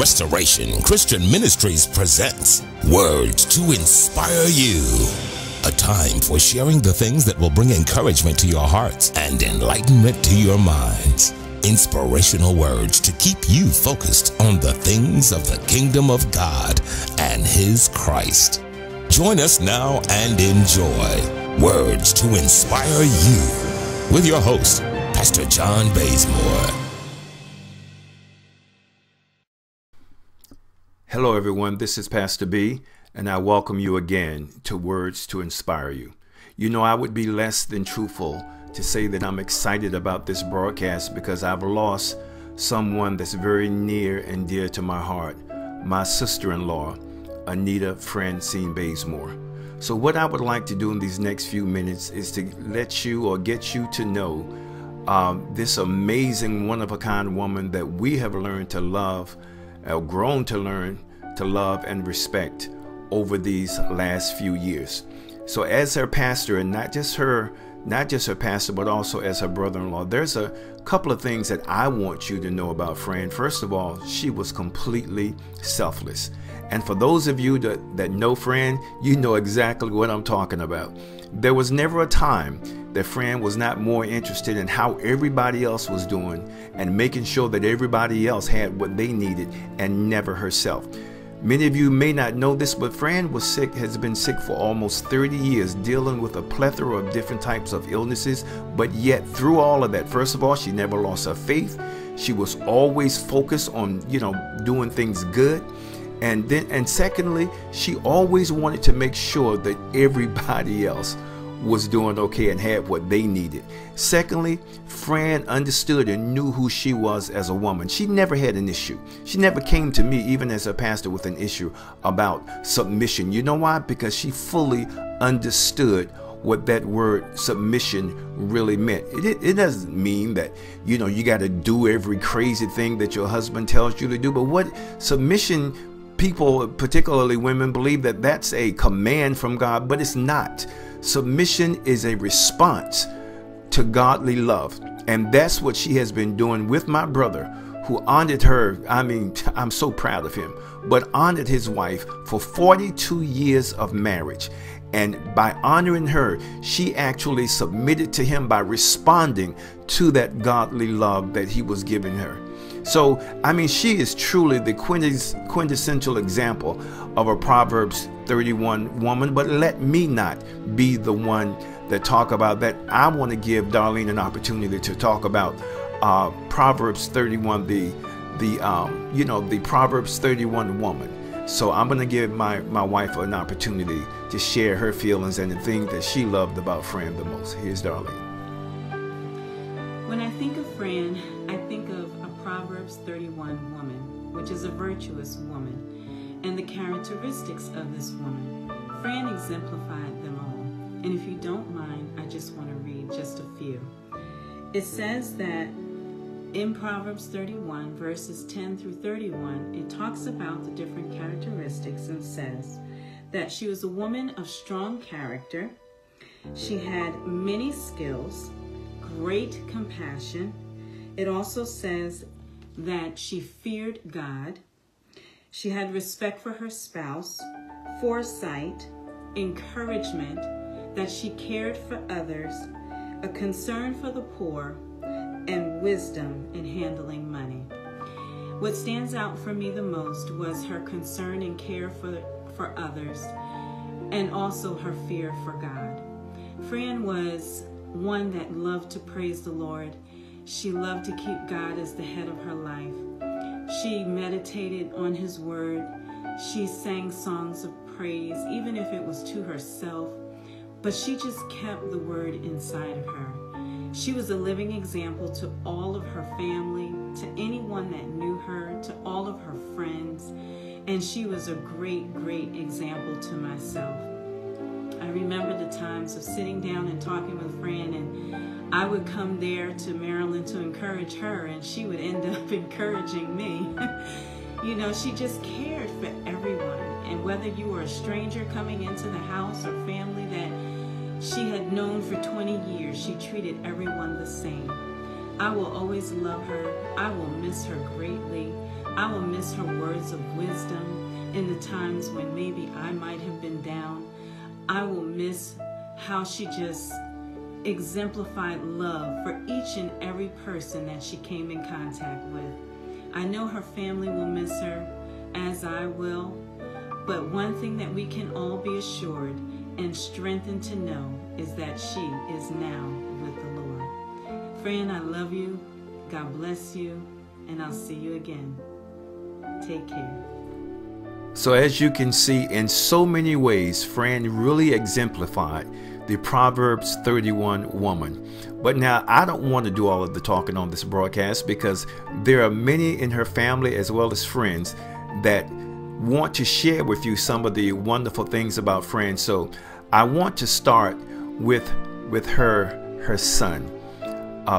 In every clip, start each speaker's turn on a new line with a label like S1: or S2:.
S1: Restoration Christian Ministries presents Words to Inspire You. A time for sharing the things that will bring encouragement to your hearts and enlightenment to your minds. Inspirational words to keep you focused on the things of the kingdom of God and His Christ. Join us now and enjoy Words to Inspire You with your host, Pastor John Bazemore.
S2: Hello everyone, this is Pastor B, and I welcome you again to Words to Inspire You. You know, I would be less than truthful to say that I'm excited about this broadcast because I've lost someone that's very near and dear to my heart, my sister-in-law, ANITA Francine Bazemore. So what I would like to do in these next few minutes is to let you or get you to know this amazing, one-of-a-kind woman that we have learned to love, grown to learn to love and respect over these last few years. So as her pastor, and not just her pastor, but also as her brother-in-law, there's a couple of things that I want you to know about Fran. First of all, she was completely selfless. And for those of you that know Fran, you know exactly what I'm talking about. There was never a time that Fran was not more interested in how everybody else was doing and making sure that everybody else had what they needed and never herself. Many of you may not know this, but Fran has been sick for almost 30 years, dealing with a plethora of different types of illnesses. But yet through all of that, first of all, she never lost her faith. She was always focused on, doing things good. And secondly, she always wanted to make sure that everybody else was doing okay and had what they needed. Secondly, Fran understood and knew who she was as a woman. She never had an issue. She never came to me, even as a pastor, with an issue about submission. You know why? Because she fully understood what that word submission really meant. It doesn't mean that, you got to do every crazy thing that your husband tells you to do. But what submission, people, particularly women, believe that that's a command from God, but it's not. Submission is a response to godly love. And that's what she has been doing with my brother, who honored her. I mean, I'm so proud of him, but honored his wife for 42 years of marriage. And by honoring her, she actually submitted to him by responding to that godly love that he was giving her. So, I mean, she is truly the quintessential example of a Proverbs 31 woman, but let me not be the one that talk about that. I want to give Darlene an opportunity to talk about Proverbs 31, the Proverbs 31 woman. So I'm going to give my wife an opportunity to share her feelings and the things that she loved about Fran the most. Here's Darlene.
S3: When I think of Fran, I think of a Proverbs 31 woman, which is a virtuous woman, and the characteristics of this woman. Fran exemplified them all. And if you don't mind, I just want to read just a few. It says that in Proverbs 31, verses 10 through 31, it talks about the different characteristics and says that she was a woman of strong character. She had many skills, great compassion. It also says that she feared God. She had respect for her spouse, foresight, encouragement, that she cared for others, a concern for the poor, and wisdom in handling money. What stands out for me the most was her concern and care for others, and also her fear for God. Fran was one that loved to praise the Lord. She loved to keep God as the head of her life. She meditated on His word. She sang songs of praise, even if it was to herself. But she just kept the word inside of her. She was a living example to all of her family, to anyone that knew her, to all of her friends. And she was a great, great example to myself. I remember the times of sitting down and talking with Fran, and I would come there to Maryland to encourage her, and she would end up encouraging me. She just cared for everyone. And whether you were a stranger coming into the house or family that she had known for 20 years, she treated everyone the same. I will always love her. I will miss her greatly. I will miss her words of wisdom in the times when maybe I might have been down. I will miss how she just exemplified love for each and every person that she came in contact with. I know her family will miss her, as I will, but one thing that we can all be assured and strengthened to know is that she is now with the Lord. Fran, I love you. God bless you, and I'll see you again. Take care.
S2: So as you can see, in so many ways, Fran really exemplified the Proverbs 31 woman. But now I don't want to do all of the talking on this broadcast because there are many in her family as well as friends that want to share with you some of the wonderful things about Fran. So I want to start with her son,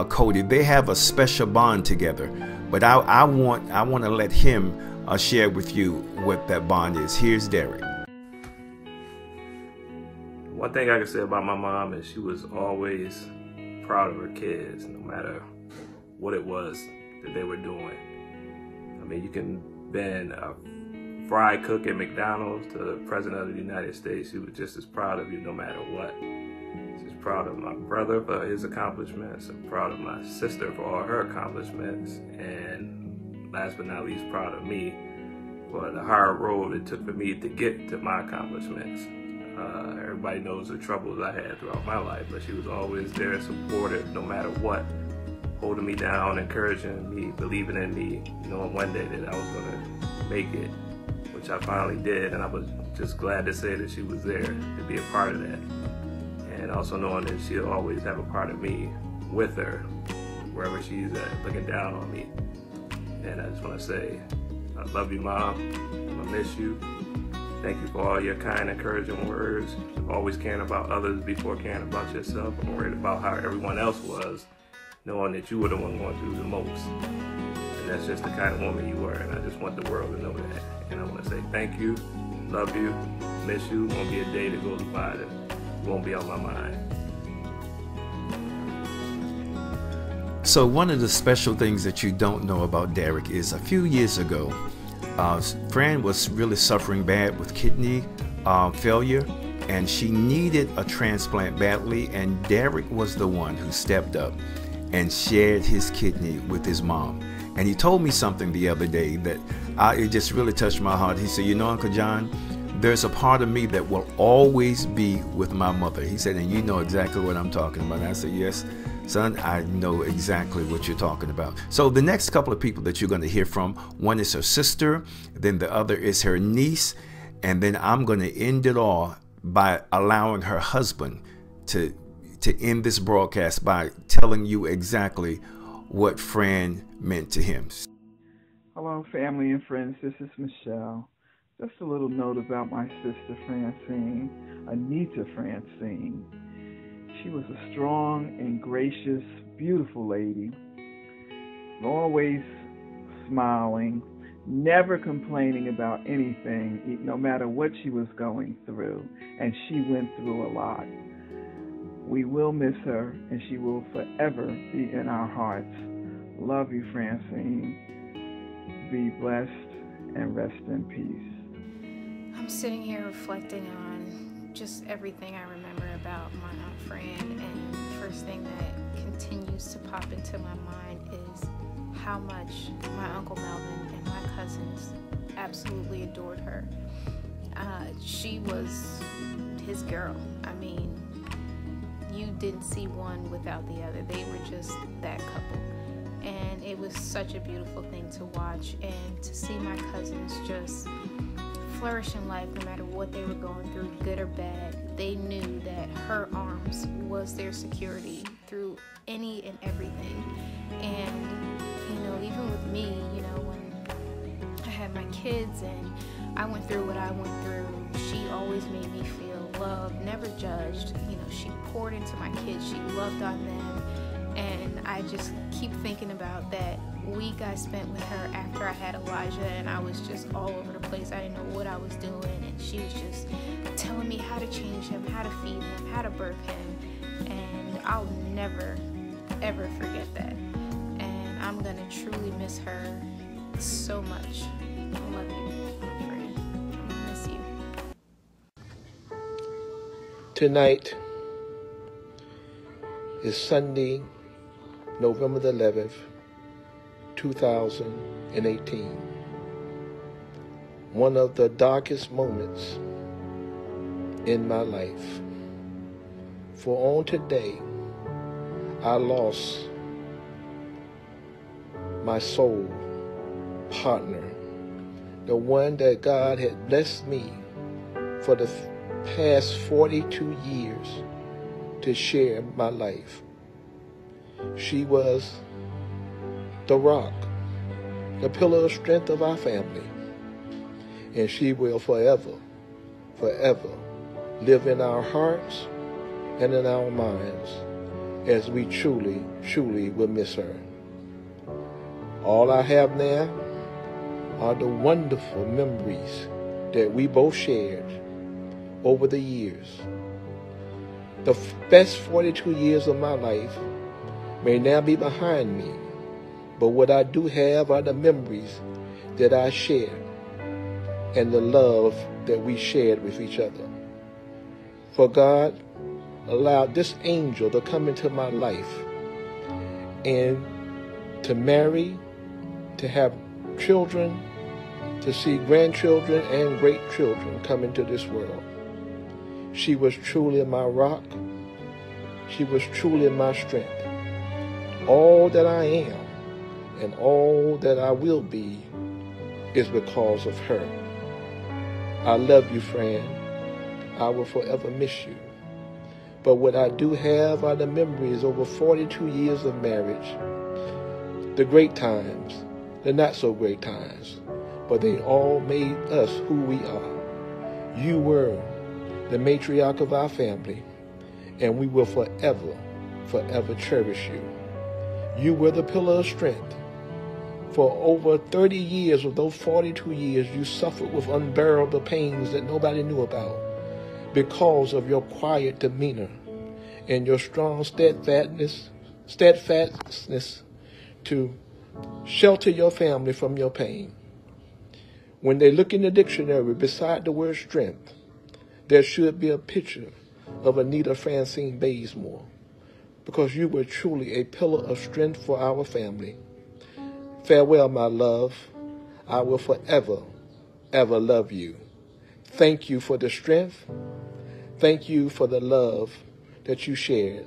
S2: Cody. They have a special bond together, but I want to let him share with you what that bond is. Here's Derek.
S4: One thing I can say about my mom is she was always proud of her kids, no matter what it was that they were doing. I mean, you can been a fry cook at McDonald's to the President of the United States. She was just as proud of you no matter what. She's proud of my brother for his accomplishments. I'm proud of my sister for all her accomplishments. And last but not least, proud of me for the hard road it took for me to get to my accomplishments. Everybody knows the troubles I had throughout my life, but she was always there, supportive no matter what, holding me down, encouraging me, believing in me, knowing one day that I was going to make it, which I finally did, and I was just glad to say that she was there to be a part of that. And also knowing that she'll always have a part of me with her, wherever she's at, looking down on me. And I just want to say, I love you, Mom. I miss you. Thank you for all your kind, encouraging words. Always caring about others before caring about yourself. I'm worried about how everyone else was, knowing that you were the one going through the most. And that's just the kind of woman you were, and I just want the world to know that. And I want to say thank you, love you, miss you. Won't be a day that goes by that won't be on my mind.
S2: So one of the special things that you don't know about Derek is a few years ago, Fran was really suffering bad with kidney failure, and she needed a transplant badly, and Derek was the one who stepped up and shared his kidney with his mom. And he told me something the other day that it just really touched my heart. He said, you know, Uncle John, there's a part of me that will always be with my mother. He said, and you know exactly what I'm talking about. And I said, yes, son, I know exactly what you're talking about. So the next couple of people that you're going to hear from, one is her sister, then the other is her niece, and then I'm going to end it all by allowing her husband to end this broadcast by telling you exactly what Fran meant to him.
S5: Hello, family and friends. This is Michelle. Just a little note about my sister Francine, ANITA Francine. She was a strong and gracious, beautiful lady, always smiling, never complaining about anything, no matter what she was going through, and she went through a lot. We will miss her, and she will forever be in our hearts. Love you, Francine. Be blessed and rest in peace.
S6: I'm sitting here reflecting on just everything I remember about my Aunt Fran, and the first thing that continues to pop into my mind is how much my Uncle Melvin and my cousins absolutely adored her. She was his girl. I mean, you didn't see one without the other. They were just that couple. And it was such a beautiful thing to watch, and to see my cousins just flourish in life no matter what they were going through, good or bad. They knew that her arms was their security through any and everything. And, you know, even with me, you know, when I had my kids and I went through what I went through, she always made me feel loved, never judged. You know, she poured into my kids, she loved on them. And I just keep thinking about that week I spent with her after I had Elijah, and I was just all over the place. I didn't know what I was doing, and she was just telling me how to change him, how to feed him, how to birth him, and I'll never, ever forget that. And I'm gonna truly miss her so much. I love you, my friend. I miss you.
S7: Tonight is Sunday, November the 11th, 2018. One of the darkest moments in my life. For on today, I lost my soul partner, the one that God had blessed me for the past 42 years to share my life. She was the rock, the pillar of strength of our family, and she will forever, forever live in our hearts and in our minds, as we truly, truly will miss her. All I have now are the wonderful memories that we both shared over the years. The best 42 years of my life may now be behind me, but what I do have are the memories that I shared and the love that we shared with each other. For God allowed this angel to come into my life and to marry, to have children, to see grandchildren and great children come into this world. She was truly my rock. She was truly my strength. All that I am and all that I will be is because of her. I love you, friend. I will forever miss you. But what I do have are the memories over 42 years of marriage. The great times, the not so great times, but they all made us who we are. You were the matriarch of our family, and we will forever, forever cherish you. You were the pillar of strength. For over 30 years of those 42 years, you suffered with unbearable pains that nobody knew about because of your quiet demeanor and your strong steadfastness to shelter your family from your pain. When they look in the dictionary beside the word strength, there should be a picture of ANITA FRANCINE Bazemore, because you were truly a pillar of strength for our family. Farewell, my love. I will forever, ever love you. Thank you for the strength. Thank you for the love that you shared.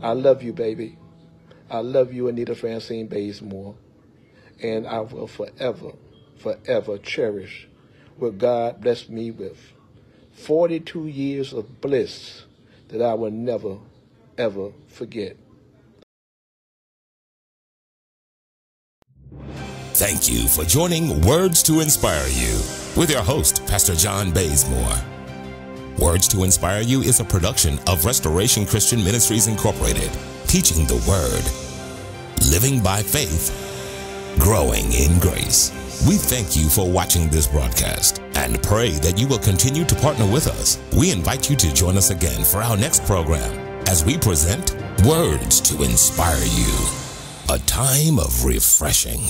S7: I love you, baby. I love you, ANITA FRANCINE Bazemore. And I will forever, forever cherish what God blessed me with. 42 years of bliss that I will never, ever forget.
S1: Thank you for joining Words to Inspire You with your host, Pastor John Bazemore. Words to Inspire You is a production of Restoration Christian Ministries Incorporated, teaching the Word, living by faith, growing in grace. We thank you for watching this broadcast and pray that you will continue to partner with us. We invite you to join us again for our next program as we present Words to Inspire You, a time of refreshing.